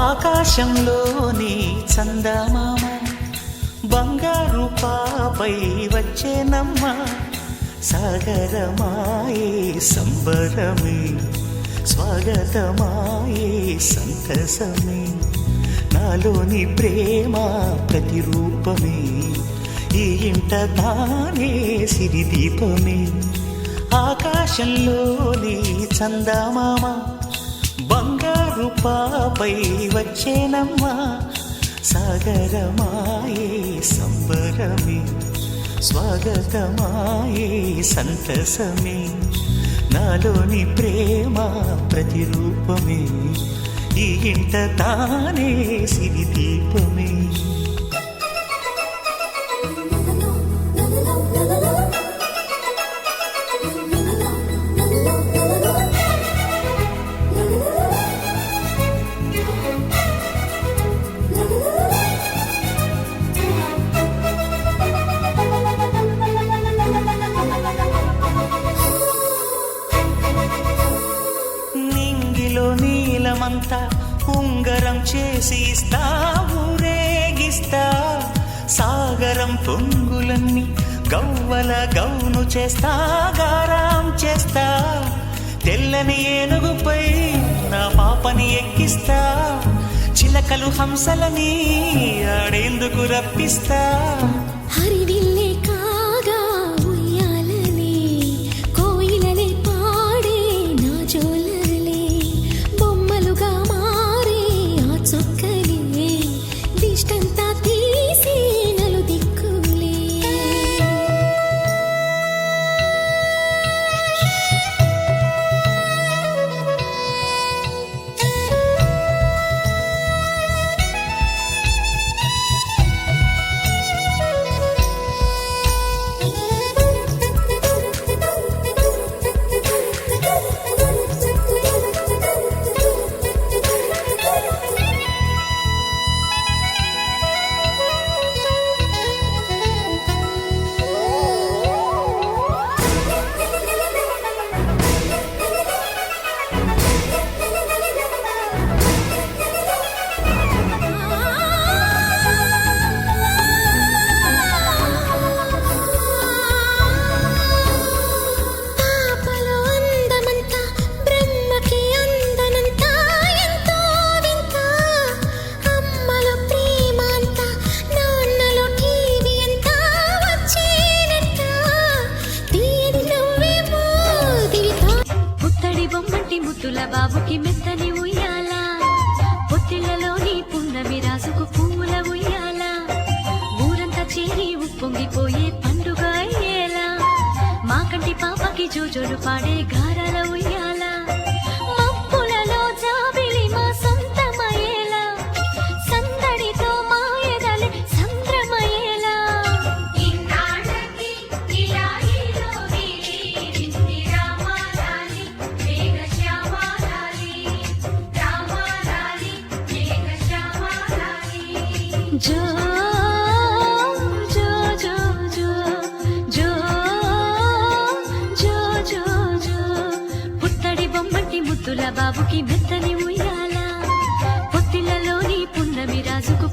ఆకాశంలోని చందమామ బంగారు పాపై వచ్చేనమ్మ సాగరమాయే సంబరమే స్వాగతమాయే సంతసమే నాలోని ప్రేమ ప్రతిరూపమే ఈ ఇంట తానే సిరిదీపమే ఆకాశంలోని చందమామ బంగారు పాపై వచ్చేనమ్మా సాగరమాయే సంబరమే స్వాగతమాయే సంతసమే నాలోని ప్రేమ ప్రతిరూపమే ఈ ఇంట తానే సిరిదీపమే నీలమంతా ఉంగరం చేసి ఇస్తా ఊరేగిస్తా సాగరం పొంగులన్నీ గవ్వల గౌను చేస్తా గారాం చేస్తా తెల్లని ఏనుగుపై నా పాపని ఎక్కిస్తా చిలకలు హంసలని ఆడేందుకు రప్పిస్తా హరివిల్లే కాగా ఉయ్యాలనే కోయిలనే పాడే నా జోలలే బొమ్మలుగా మారే ఆ చొక్కలే దిష్టంతా తీసి నలు దిక్కులే ముద్దుల బాబుకి మెత్తని ఉయ్యాల పొత్తిళ్లలోని పున్నమి రాసుకు పూల ఉయ్యాల ఊరంతా చేరి ఉప్పొంగిపోయే పండుగ అయ్యేలా మా కంటి పాపకి జోజోలు పాడే గారాల ఉయ్యాల మబ్బులలో జాబిలి మా సొంతమయ్యేలా సందడితో మా ఎదలే సంద్రమయ్యేలా జో జో జో జో జో జో జో జో పుత్తడి బొమ్మటి ముద్దుల బాబుకి మెత్తని ఉయ్యాల పొత్తిళ్లలోని పున్నమి రాజుకు